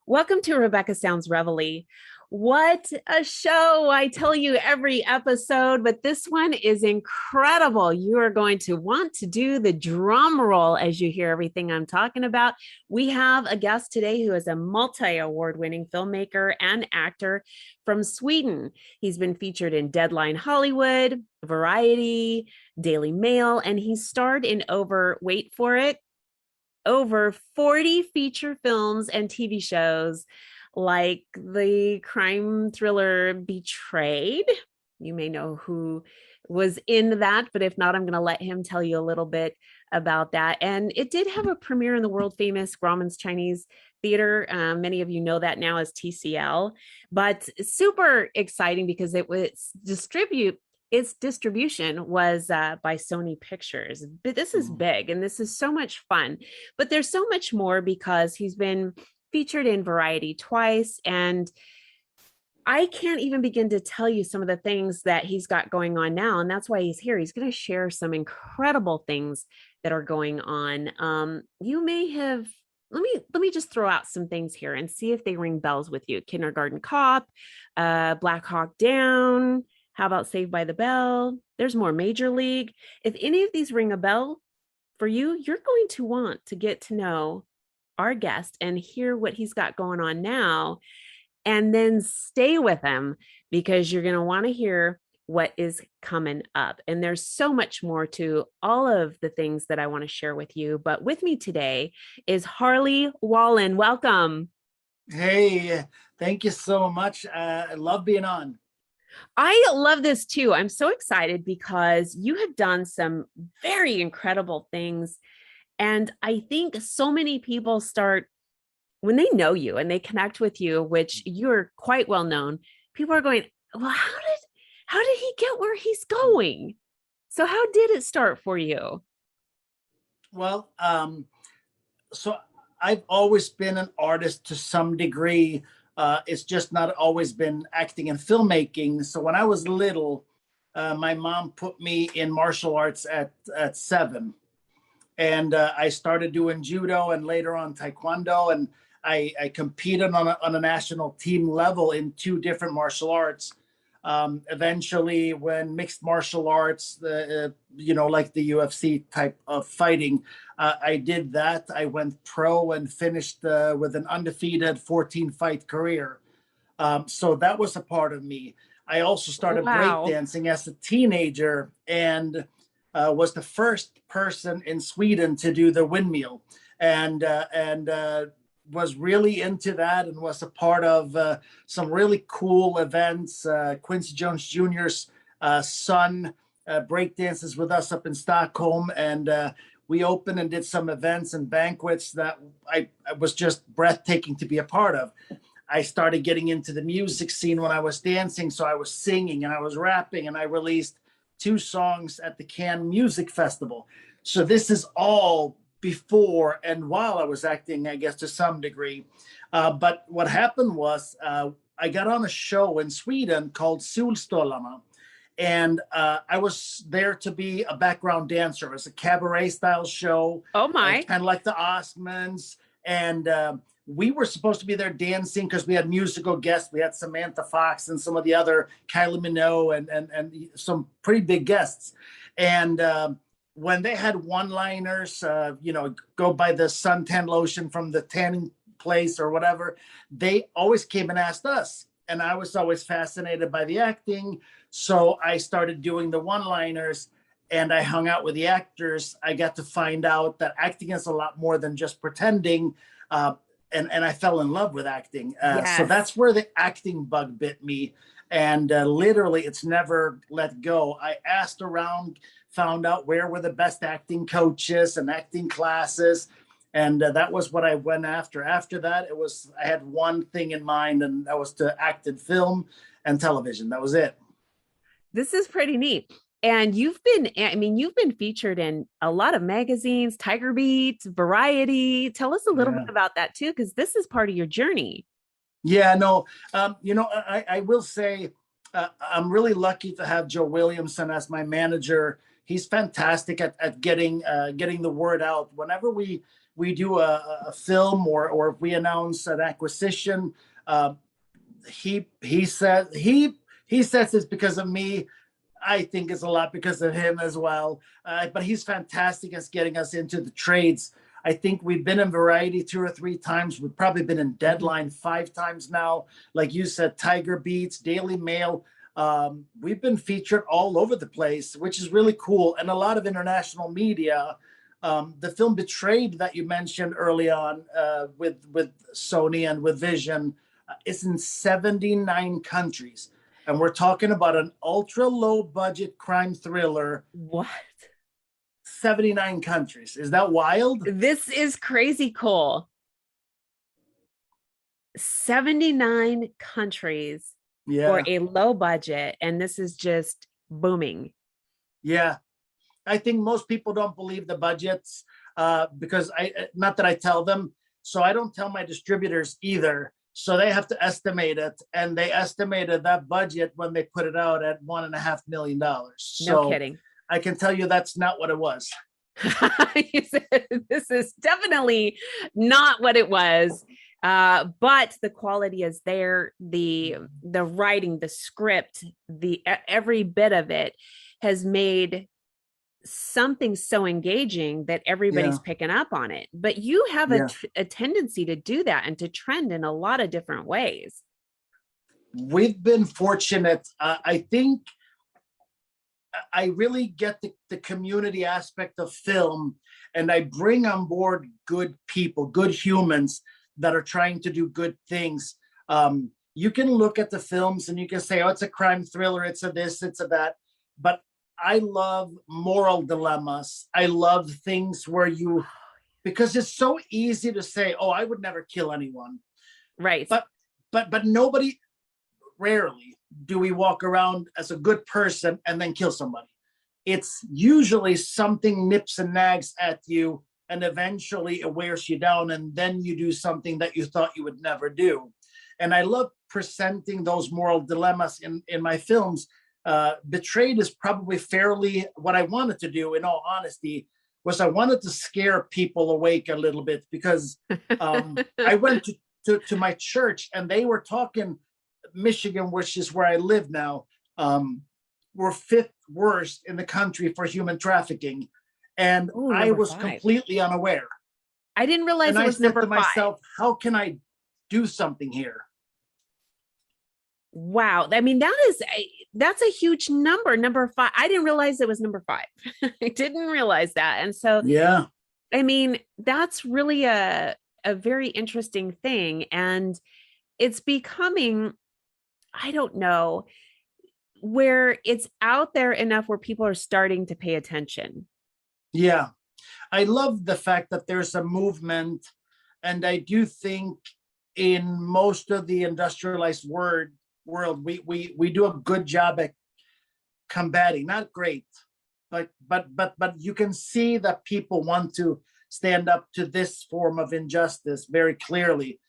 Welcome to Rebecca Sounds Reveille. What a show! I tell you every episode, but this one is incredible. You are going to want to do the drum roll as you hear everything I'm talking about. We have a guest today who is a multi-award winning filmmaker and actor from Sweden. He's been featured in Deadline Hollywood, Variety, Daily Mail, and he starred in wait for it, over 40 feature films and TV shows like the crime thriller Betrayed. You may know who was in that, but if not, I'm going to let him tell you a little bit about that. And it did have a premiere in the world famous Grauman's Chinese Theater. Many of you know that now as TCL, but super exciting because it was its distribution was by Sony Pictures. But this is big and this is so much fun. But there's so much more because he's been featured in Variety twice. And I can't even begin to tell you some of the things that he's got going on now. And that's why he's here. He's going to share some incredible things that are going on. You may have, let me just throw out some things here and see if they ring bells with you. Kindergarten Cop, Black Hawk Down. How about Saved by the Bell? There's more. Major League. If any of these ring a bell for you, you're going to want to get to know our guest and hear what he's got going on now, and then stay with him because you're going to want to hear what is coming up. And there's so much more to all of the things that I want to share with you. But with me today is Harley Wallen. Welcome. Hey, thank you so much. I love being on. I love this too. I'm so excited because you have done some very incredible things. And I think so many people start when they know you and they connect with you, which you're quite well known. People are going, well, how did he get where he's going? So how did it start for you? Well, so I've always been an artist to some degree. It's just not always been acting and filmmaking. So when I was little, my mom put me in martial arts at 7. And I started doing judo and later on taekwondo. And I competed on a national team level in 2 different martial arts. Eventually, when mixed martial arts, like the UFC type of fighting, I did that. I went pro and finished with an undefeated 14-fight career. So that was a part of me. I also started breakdancing as a teenager and was the first person in Sweden to do the windmill, and was really into that and was a part of some really cool events. Quincy Jones Jr.'s son breakdances with us up in Stockholm, and we opened and did some events and banquets that I was just breathtaking to be a part of. I started getting into the music scene when I was dancing, so I was singing and I was rapping, and I released 2 songs at the Cannes Music Festival. So this is all before and while I was acting, I guess, to some degree. But what happened was I got on a show in Sweden called Solstolarna. And I was there to be a background dancer. It was a cabaret style show. Oh my. Kind of like the Osmonds. And we were supposed to be there dancing because we had musical guests. We had Samantha Fox and some of the other Kylie Minogue and some pretty big guests. And when they had one-liners, go by the suntan lotion from the tanning place or whatever, they always came and asked us. And I was always fascinated by the acting. So I started doing the one-liners and I hung out with the actors. I got to find out that acting is a lot more than just pretending. And I fell in love with acting. Yes. So that's where the acting bug bit me. And literally, it's never let go. I asked around, found out where were the best acting coaches and acting classes. And that was what I went after. After that, I had one thing in mind, and that was to act in film and television. That was it. This is pretty neat. And you've been featured in a lot of magazines, Tiger Beat, Variety. Tell us a little bit about that too, because this is part of your journey. Yeah, no, I will say I'm really lucky to have Joe Williamson as my manager. he's fantastic at getting the word out. Whenever we do a film or if we announce an acquisition, uh, he says it's because of me. I think it's a lot because of him as well. But he's fantastic at getting us into the trades. I think we've been in Variety 2 or 3 times. We've probably been in Deadline 5 times now. Like you said, Tiger Beats, Daily Mail. We've been featured all over the place, which is really cool. And a lot of international media. The film Betrayed that you mentioned early on with Sony and with Vision is in 79 countries. And we're talking about an ultra low budget crime thriller. What? 79 countries. Is that wild? This is crazy cool. 79 countries for a low budget, and this is just booming. Yeah. I think most people don't believe the budgets because not that I tell them. So I don't tell my distributors either. So they have to estimate it, and they estimated that budget when they put it out at $1.5 million. So No kidding. I can tell you that's not what it was. This is definitely not what it was, but the quality is there. The writing, the script, the every bit of it has made something so engaging that everybody's picking up on it. But you have a tendency to do that and to trend in a lot of different ways. We've been fortunate. I think I really get the community aspect of film, and I bring on board good people, good humans that are trying to do good things. You can look at the films and you can say, oh, it's a crime thriller, it's a this, it's a that. But I love moral dilemmas. I love things where because it's so easy to say, oh, I would never kill anyone. Right. But nobody, rarely do we walk around as a good person and then kill somebody. It's usually something nips and nags at you, and eventually it wears you down, and then you do something that you thought you would never do. And I love presenting those moral dilemmas in my films. Betrayed is probably fairly what I wanted to do, in all honesty, was I wanted to scare people awake a little bit, because I went to my church and they were talking. Michigan, which is where I live now, we're 5th worst in the country for human trafficking. And I was 5. Completely unaware. I didn't realize it was number 5. Myself, how can I do something here? Wow. I mean, that's a huge number. Number 5. I didn't realize it was number 5. I didn't realize that. And so, yeah, I mean, that's really a very interesting thing. And it's becoming, I don't know, where it's out there enough where people are starting to pay attention. Yeah. I love the fact that there's a movement. And I do think in most of the industrialized world, we do a good job at combating, not great, but you can see that people want to stand up to this form of injustice very clearly.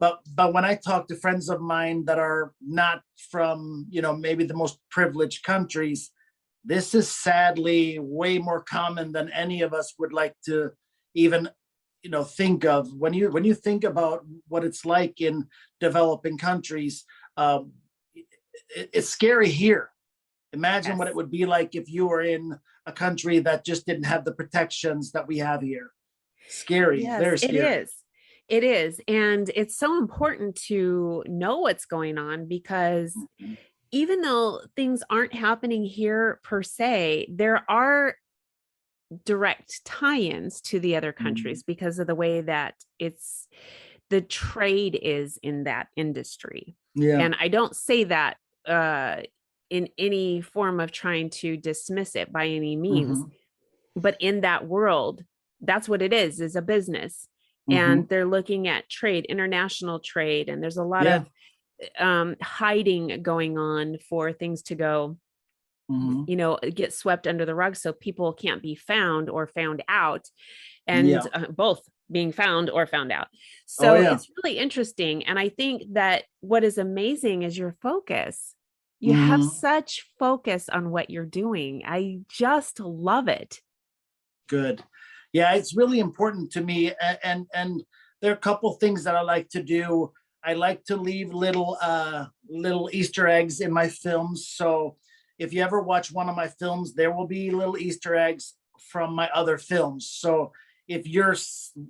But when I talk to friends of mine that are not from, maybe the most privileged countries, this is sadly way more common than any of us would like to even, think of. When you think about what it's like in developing countries, it's scary here. Imagine what it would be like if you were in a country that just didn't have the protections that we have here. Scary. Yes, very scary. It is. It is. And it's so important to know what's going on, because even though things aren't happening here per se, there are direct tie-ins to the other countries because of the way that the trade is in that industry. Yeah. And I don't say that in any form of trying to dismiss it by any means, but in that world, that's what it is a business. And they're looking at trade, international trade, and there's a lot of hiding going on for things to go, get swept under the rug, so people can't be found or found out, and both being found or found out. So it's really interesting. And I think that what is amazing is your focus You have Hmm. such focus on what you're doing. I just love it. Good. Yeah, it's really important to me, and there are a couple things that I like to do. I like to leave little Easter eggs in my films. So if you ever watch one of my films, there will be little Easter eggs from my other films. So if you're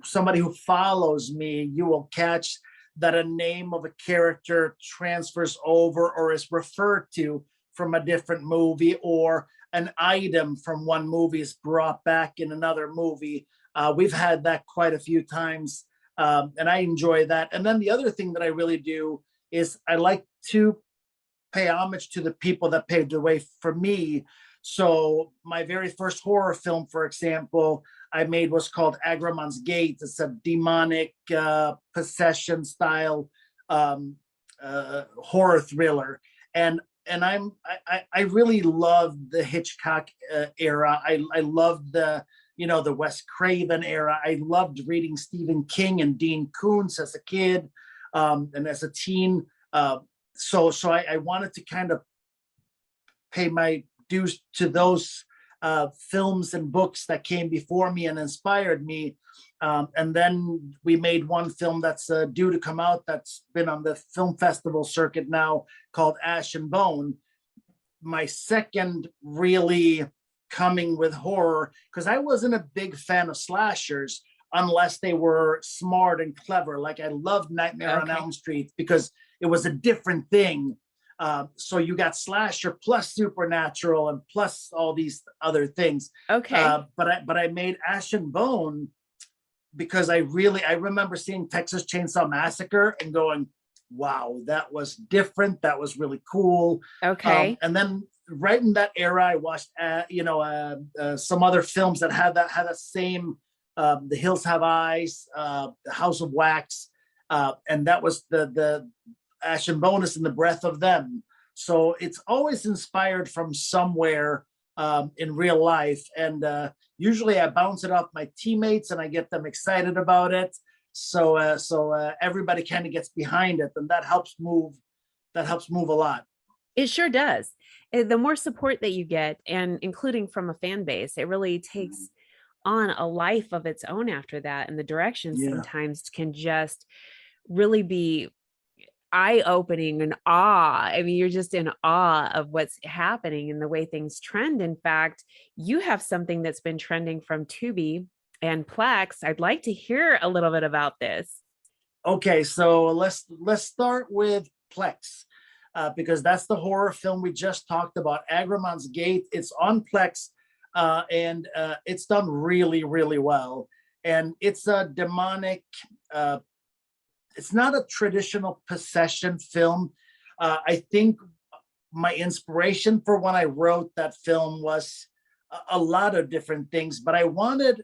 somebody who follows me, you will catch that a name of a character transfers over or is referred to from a different movie, or an item from one movie is brought back in another movie. We've had that quite a few times, and I enjoy that. And then the other thing that I really do is I like to pay homage to the people that paved the way for me. So my very first horror film, for example, I made was called Grauman's Gate. It's a demonic possession style horror thriller, and I really loved the Hitchcock era. I loved the Wes Craven era. I loved reading Stephen King and Dean Koontz as a kid, and as a teen. So I wanted to kind of pay my dues to those films and books that came before me and inspired me. And then we made one film that's due to come out, that's been on the film festival circuit now, called Ash and Bone. My second really coming with horror, because I wasn't a big fan of slashers unless they were smart and clever. Like I loved Nightmare on Elm Street because it was a different thing. So you got slasher plus supernatural and plus all these other things. Okay. But I made Ash and Bone because I remember seeing Texas Chainsaw Massacre and going, wow, that was different. That was really cool. Okay. And then right in that era, I watched some other films that had that same. The Hills Have Eyes, The House of Wax, and that was the Ash and Bonus and the breath of them. So it's always inspired from somewhere in real life, and usually I bounce it off my teammates and I get them excited about it. So everybody kind of gets behind it, and that helps move. That helps move a lot. It sure does. The more support that you get, and including from a fan base, it really takes on a life of its own after that. And the directions Yeah. sometimes can just really be eye-opening and awe. I mean, you're just in awe of what's happening and the way things trend. In fact, you have something that's been trending from Tubi and Plex. I'd like to hear a little bit about this. Okay, so let's start with Plex. Because that's the horror film we just talked about, Grauman's Gate. It's on Plex, and it's done really, really well. And it's a demonic, it's not a traditional possession film. I think my inspiration for when I wrote that film was a lot of different things, but I wanted,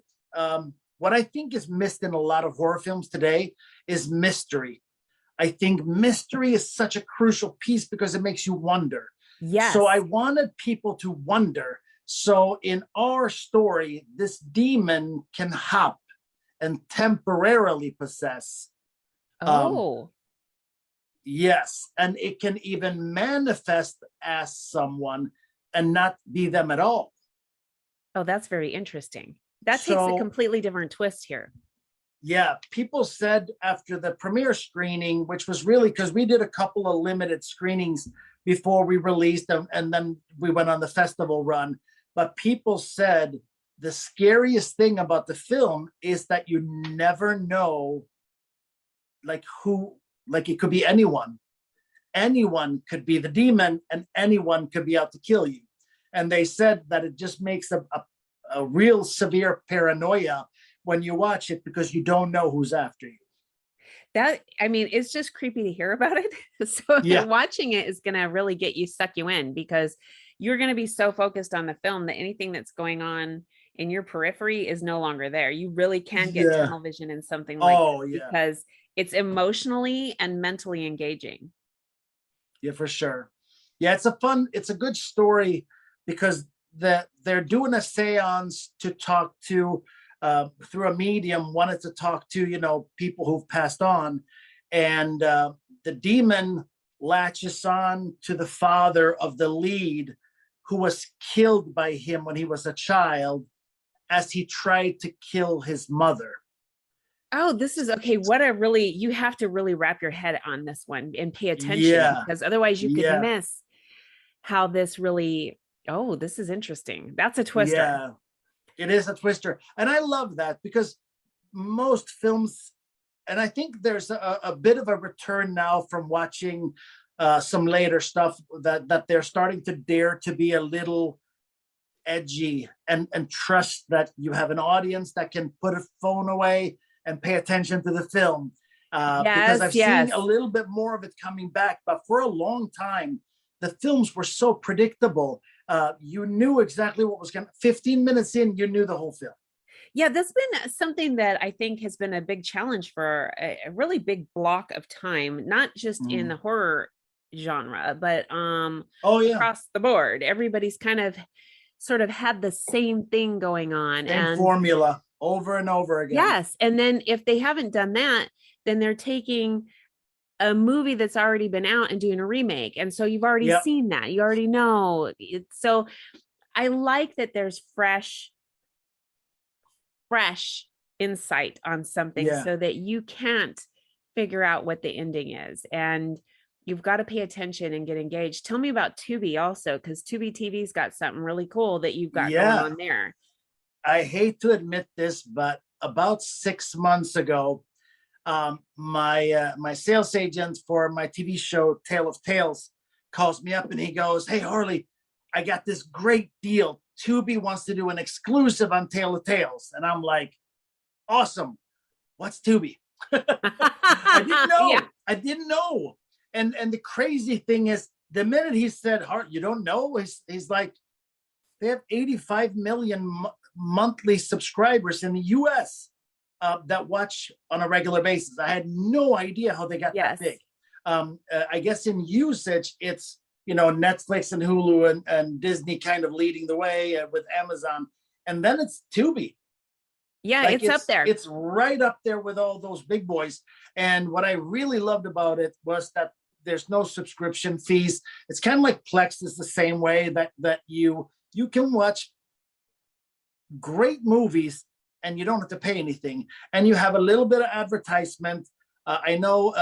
what I think is missed in a lot of horror films today is mystery. I think mystery is such a crucial piece because it makes you wonder. Yes. So I wanted people to wonder. So in our story, this demon can hop and temporarily possess. Oh. Yes. And it can even manifest as someone and not be them at all. Oh, that's very interesting. That takes a completely different twist here. Yeah, people said after the premiere screening, which was really because we did a couple of limited screenings before we released them, and then we went on the festival run. But people said the scariest thing about the film is that you never know, like who, like it could be anyone. Anyone could be the demon, and anyone could be out to kill you. And they said that it just makes a real severe paranoia when you watch it because you don't know who's after you. That, I mean, it's just creepy to hear about it. So Yeah. watching it is going to really get you, suck you in, because you're going to be so focused on the film that anything that's going on in your periphery is no longer there. You really can get tunnel vision in something like this because it's emotionally and mentally engaging. Yeah, for sure. Yeah, it's a good story because they're doing a seance to talk to, through a medium, wanted to talk to, people who've passed on. And the demon latches on to the father of the lead who was killed by him when he was a child as he tried to kill his mother. Oh, this is okay. What a really, you have to really wrap your head on this one and pay attention, Yeah, because otherwise you could yeah, miss how this really, oh, this is interesting. That's a twister. yeah. It is a twister. And I love that because most films, and I think there's a bit of a return now from watching some later stuff that they're starting to dare to be a little edgy and trust that you have an audience that can put a phone away and pay attention to the film. Because Yes, I've seen a yes. little bit more of it coming back, but for a long time, the films were so predictable. You knew exactly what was going to, 15 minutes in, you knew the whole film. Yeah, that's been something that I think has been a big challenge for a really big block of time, not just in the Mm. horror genre, but Oh, yeah. across the board. Everybody's kind of sort of had the same thing going on. Same And formula over and over again. yes, and then if they haven't done that, then they're taking a movie that's already been out and doing a remake. And so you've already Yep. seen that. You already know it. So I like that there's fresh insight on something Yeah. so that you can't figure out what the ending is. And you've got to pay attention and get engaged. Tell me about Tubi also, because Tubi TV's got something really cool that you've got going Yeah. on there. I hate to admit this, but about 6 months ago, my sales agent for my TV show Tale of Tales calls me up and he goes, "Hey Harley, I got this great deal. Tubi wants to do an exclusive on Tale of Tales," and I'm like, "Awesome! What's Tubi?" I didn't Yeah. know. I didn't know. And the crazy thing is, the minute he said, "Hart, you don't know," he's like, they have 85 million monthly subscribers in the US that watch on a regular basis. I had no idea how they got that Yes. big. I guess in usage, it's Netflix and Hulu and Disney kind of leading the way with Amazon, and then it's Tubi. Yeah, Like it's up there. it's right up there with all those big boys. And what I really loved about it was that there's no subscription fees. It's kind of like Plex is the same way that you can watch great movies and you don't have to pay anything, and you have a little bit of advertisement. I know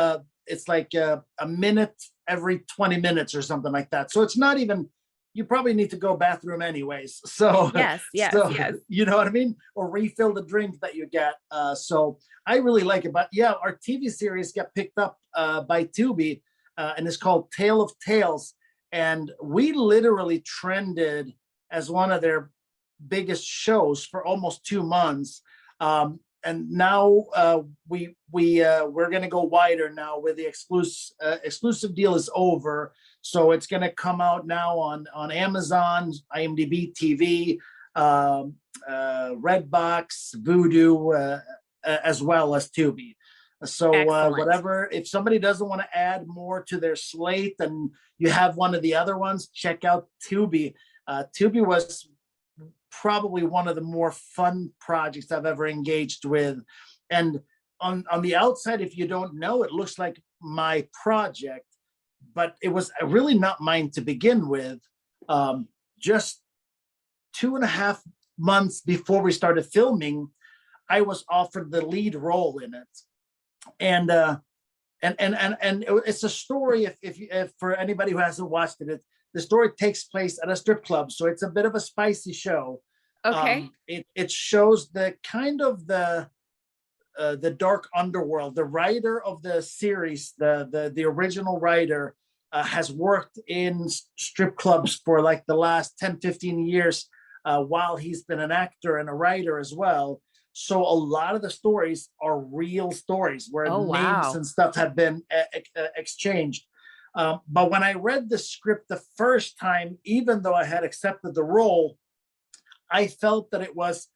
it's like a minute every 20 minutes or something like that, so it's not even, you probably need to go bathroom anyways, so Yes, yes, so yes. you know what I mean, or refill the drink that you get. So I really like it. But yeah, our TV series got picked up by Tubi, and it's called Tale of Tales, and we literally trended as one of their biggest shows for almost 2 months. And now we're going to go wider now, where the exclusive deal is over. So it's going to come out now on Amazon, IMDb TV, Redbox, Vudu, as well as Tubi. So Excellent. whatever, if somebody doesn't want to add more to their slate and you have one of the other ones, check out Tubi. Tubi was probably one of the more fun projects I've ever engaged with. And on the outside, if you don't know, it looks like my project, but it was really not mine to begin with. Just 2.5 months before we started filming, I was offered the lead role in it. And it's a story, if for anybody who hasn't watched it, the story takes place at a strip club, so it's a bit of a spicy show. Okay. It shows the kind of the dark underworld. The writer of the series, the original writer, has worked in strip clubs for like the last 10-15 years, while he's been an actor and a writer as well. So a lot of the stories are real stories where Oh, names wow. and stuff have been exchanged. But when I read the script the first time, even though I had accepted the role, I felt that it was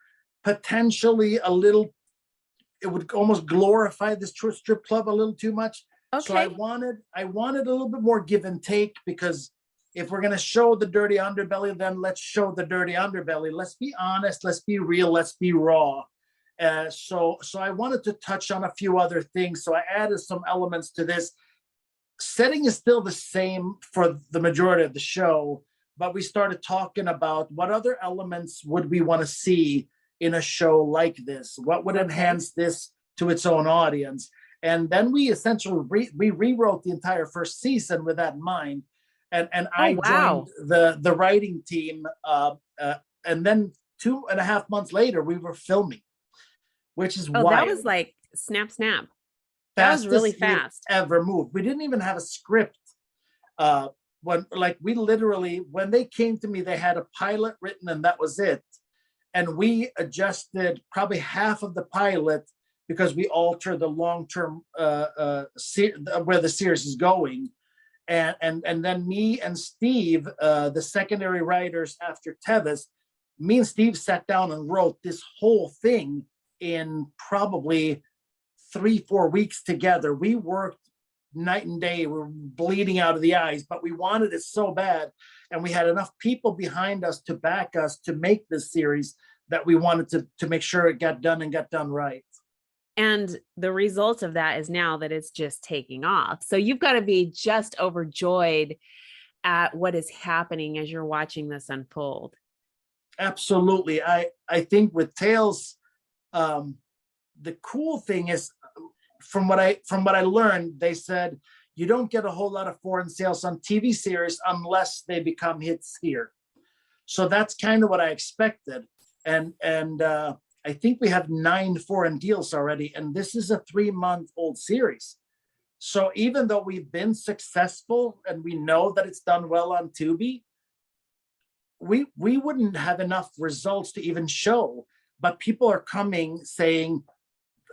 potentially a little, it would almost glorify this strip club a little too much. So I Okay. wanted a little bit more give and take, because if we're going to show the dirty underbelly, then let's show the dirty underbelly. Let's be honest, let's be real, let's be raw. So I wanted to touch on a few other things. So I added some elements to this. setting is still the same for the majority of the show, but we started talking about what other elements would we want to see in a show like this? What would enhance this to its own audience? And then we essentially we rewrote the entire first season with that in mind. And Oh, I joined wow. the writing team, and then 2.5 months later we were filming, which is Oh, that was wild. like snap, snap. That was really Fastest we've fast. ever moved. We didn't even have a script. Uh, when like we literally when they came to me, they had a pilot written and that was it. And we adjusted probably half of the pilot because we altered the long term where the series is going. And then me and Steve, the secondary writers after Tevis, me and Steve sat down and wrote this whole thing in probably 3-4 weeks together. We worked night and day. We were bleeding out of the eyes, but we wanted it so bad. And we had enough people behind us to back us to make this series that we wanted to make sure it got done and got done right. And the result of that is now that it's just taking off. So you've got to be just overjoyed at what is happening as you're watching this unfold. Absolutely. I think with Tales, the cool thing is from what I learned, they said you don't get a whole lot of foreign sales on TV series unless they become hits here. So that's kind of what I expected. And I think we have 9 foreign deals already, and this is a 3-month-old series. So even though we've been successful and we know that it's done well on Tubi, we wouldn't have enough results to even show. But people are coming saying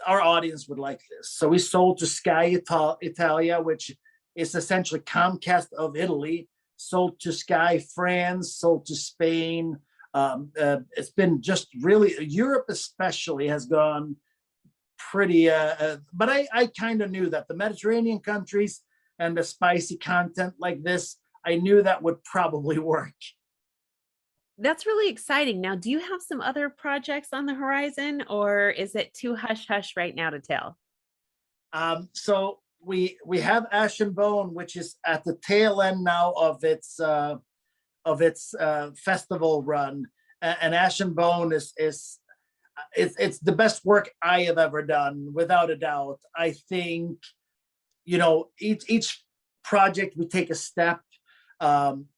our audience would like this. So we sold to Sky Italia, which is essentially Comcast of Italy, sold to Sky France, sold to Spain. It's been just really, Europe especially has gone pretty, but I kind of knew that the Mediterranean countries and the spicy content like this, I knew that would probably work. That's really exciting. Now, do you have some other projects on the horizon, or is it too hush hush right now to tell? So we have Ash and Bone, which is at the tail end now of its festival run, and Ash and Bone is it's the best work I have ever done, without a doubt. I think each project we take a step.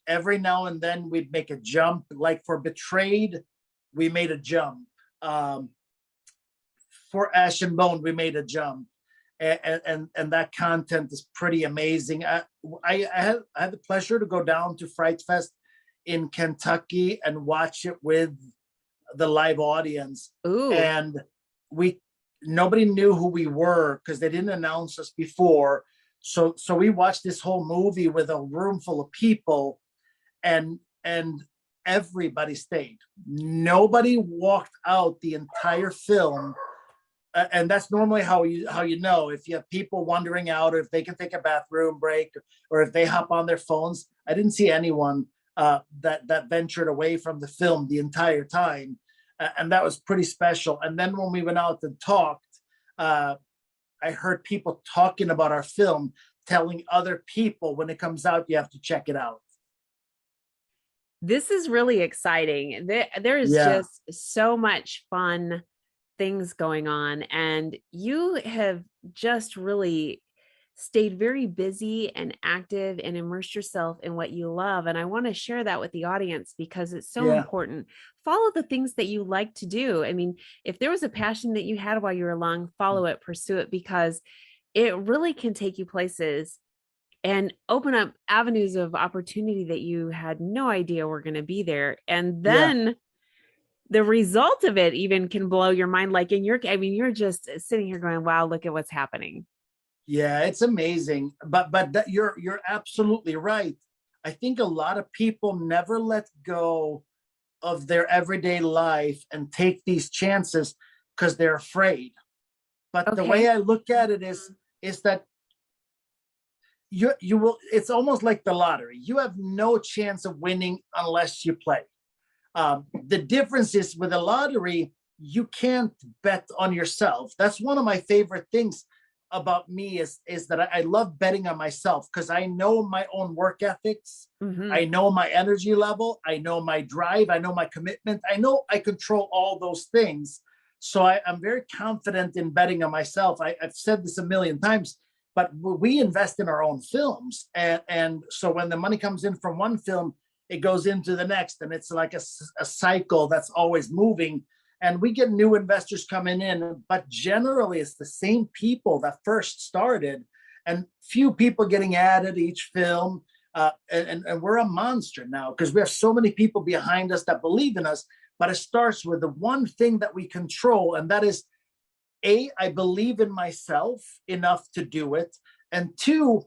Every now and then we'd make a jump. Like for Betrayed, we made a jump. For Ash and Bone, we made a jump. And that content is pretty amazing. I had the pleasure to go down to Fright Fest in Kentucky and watch it with the live audience. Ooh. And nobody knew who we were because they didn't announce us before. So we watched this whole movie with a room full of people, and everybody stayed. Nobody walked out the entire film. And that's normally how you know if you have people wandering out, or if they can take a bathroom break, or if they hop on their phones. I didn't see anyone that ventured away from the film the entire time, and that was pretty special. And then when we went out and talked, I heard people talking about our film, telling other people when it comes out, you have to check it out. This is really exciting. There is just so much fun things going on, and you have just really stayed very busy and active and immersed yourself in what you love. And I want to share that with the audience because it's so important. Follow the things that you like to do. I mean, if there was a passion that you had while you were along, follow it, pursue it, because it really can take you places and open up avenues of opportunity that you had no idea were going to be there. And then the result of it even can blow your mind. Like you're just sitting here going, wow, look at what's happening. Yeah, it's amazing. But you're absolutely right. I think a lot of people never let go of their everyday life and take these chances because they're afraid. But the way I look at it is that you will. It's almost like the lottery. You have no chance of winning unless you play. The difference is with a lottery, you can't bet on yourself. That's one of my favorite things. about me is that I love betting on myself because I know my own work ethics. Mm-hmm. I know my energy level. I know my drive. I know my commitment. I know I control all those things. So I'm very confident in betting on myself. I've said this a million times, but we invest in our own films. And so when the money comes in from one film, it goes into the next. And it's like a cycle that's always moving. And we get new investors coming in, but generally it's the same people that first started, and few people getting added each film. And we're a monster now because we have so many people behind us that believe in us. But it starts with the one thing that we control, and that is I believe in myself enough to do it, and two,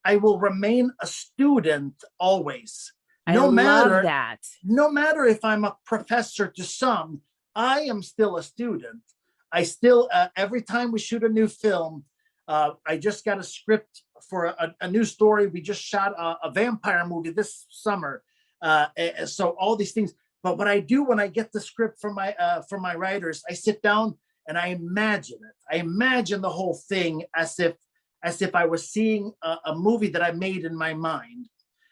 I will remain a student always, I no love matter that. no matter if I'm a professor to some. I am still a student. I still, every time we shoot a new film, I just got a script for a new story. We just shot a vampire movie this summer. So all these things. But what I do when I get the script from my writers, I sit down and I imagine it. I imagine the whole thing as if I was seeing a movie that I made in my mind.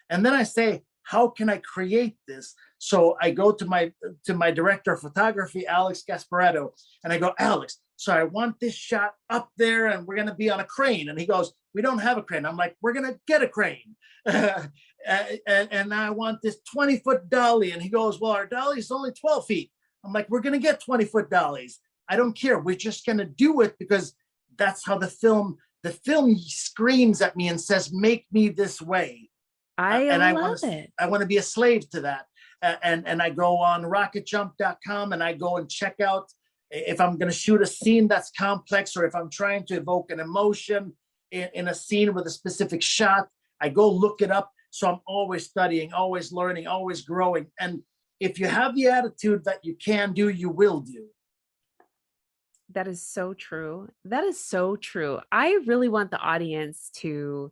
And then I say, how can I create this? So I go to my director of photography, Alex Gasparetto, and I go, Alex, so I want this shot up there and we're going to be on a crane. And he goes, we don't have a crane. I'm like, we're going to get a crane. And I want this 20-foot dolly. And he goes, well, our dolly is only 12 feet. I'm like, we're going to get 20-foot dollies. I don't care. We're just going to do it because that's how the film screams at me and says, make me this way. I love it. I want to be a slave to that. And I go on rocketjump.com and I go and check out if I'm going to shoot a scene that's complex, or if I'm trying to evoke an emotion in a scene with a specific shot. I go look it up. So I'm always studying, always learning, always growing. And if you have the attitude that you can do, you will do. That is so true. That is so true. I really want the audience to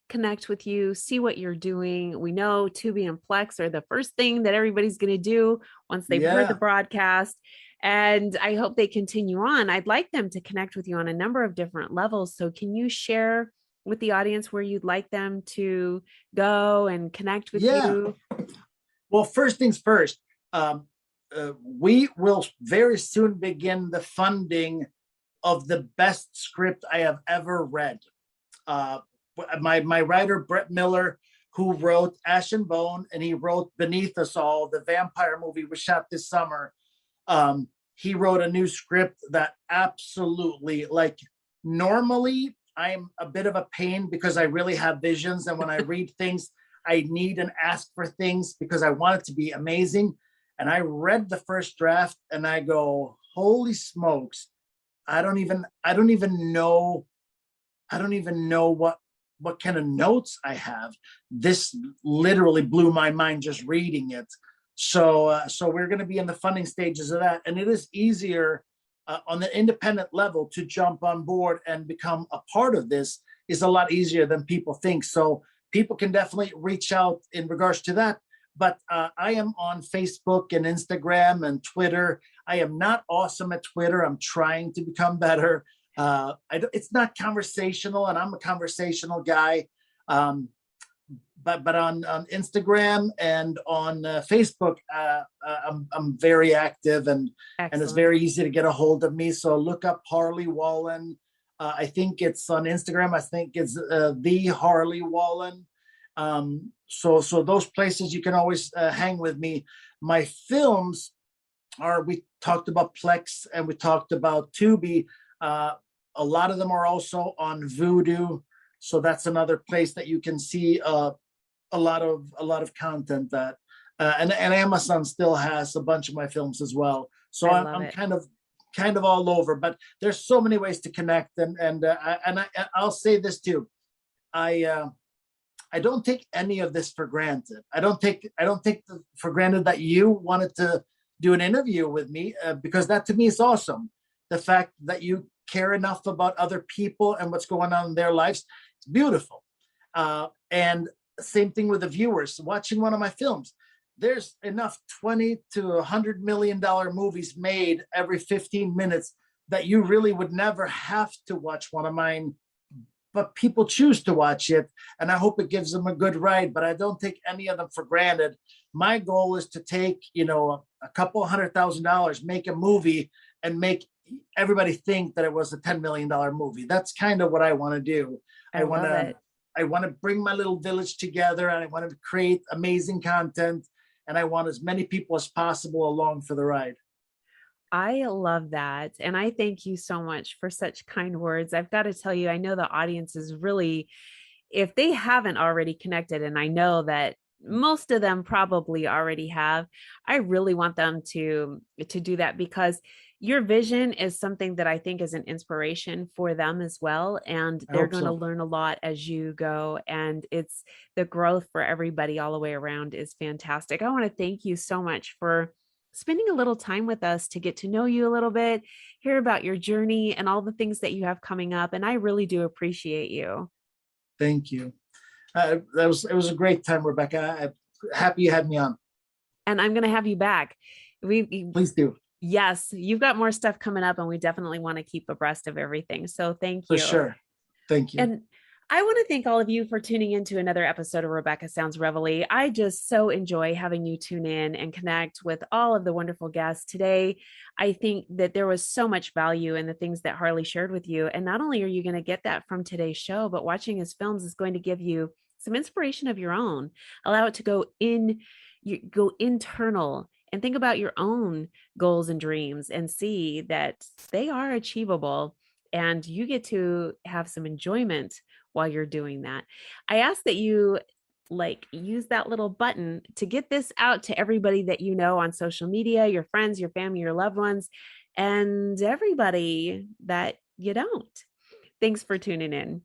connect with you, see what you're doing. We know Tubi and Plex are the first thing that everybody's going to do once they've heard the broadcast. And I hope they continue on. I'd like them to connect with you on a number of different levels. So can you share with the audience where you'd like them to go and connect with you? Well, first things first, we will very soon begin the funding of the best script I have ever read. My writer, Brett Miller, who wrote Ash and Bone, and he wrote Beneath Us All, the vampire movie was shot this summer. He wrote a new script that absolutely, like, normally I'm a bit of a pain because I really have visions. And when I read things, I need and ask for things because I want it to be amazing. And I read the first draft and I go, holy smokes. I don't even know what kind of notes I have. This literally blew my mind just reading it. So we're going to be in the funding stages of that. And it is easier on the independent level to jump on board and become a part of this is a lot easier than people think. So people can definitely reach out in regards to that. But I am on Facebook and Instagram and Twitter. I am not awesome at Twitter. I'm trying to become better. It's not conversational, and I'm a conversational guy. But on Instagram and on Facebook, I'm very active, and it's very easy to get a hold of me. So look up Harley Wallen. I think it's on Instagram. I think it's the Harley Wallen. So those places you can always hang with me. My films we talked about Plex and we talked about Tubi. A lot of them are also on Vudu. So that's another place that you can see a lot of content that and Amazon still has a bunch of my films as well. So I'm kind of all over, but there's so many ways to connect. And I'll say this too. I don't take any of this for granted. I don't take for granted that you wanted to do an interview with me because that to me is awesome. The fact that you care enough about other people and what's going on in their lives, it's beautiful. And same thing with the viewers watching one of my films. There's enough $20 to $100 million movies made every 15 minutes that you really would never have to watch one of mine, but people choose to watch it. And I hope it gives them a good ride, but I don't take any of them for granted. My goal is to take, a couple $100,000, make a movie and make everybody think that it was a $10 million movie. That's kind of what I want to do. I love it. I want to bring my little village together, and I want to create amazing content, and I want as many people as possible along for the ride. I love that. And I thank you so much for such kind words. I've got to tell you, I know the audience is really, if they haven't already connected, and I know that most of them probably already have, I really want them to do that, because your vision is something that I think is an inspiration for them as well. And I they're hope going to so. learn a lot as you go. And it's the growth for everybody all the way around is fantastic. I want to thank you so much for spending a little time with us to get to know you a little bit, hear about your journey and all the things that you have coming up. And I really do appreciate you. Thank you. It was a great time, Rebecca. I'm happy you had me on. And I'm going to have you back. Please do. Yes, you've got more stuff coming up, and we definitely want to keep abreast of everything. So thank For you. sure. Thank you. And I want to thank all of you for tuning into another episode of Rebecca Sounds Reveille. I just so enjoy having you tune in and connect with all of the wonderful guests today. I think that there was so much value in the things that Harley shared with you. And not only are you going to get that from today's show, but watching his films is going to give you some inspiration of your own. Allow it to go in, you go internal and think about your own goals and dreams and see that they are achievable, and you get to have some enjoyment while you're doing that. I ask that you use that little button to get this out to everybody that you know on social media, your friends, your family, your loved ones, and everybody that you don't. Thanks for tuning in.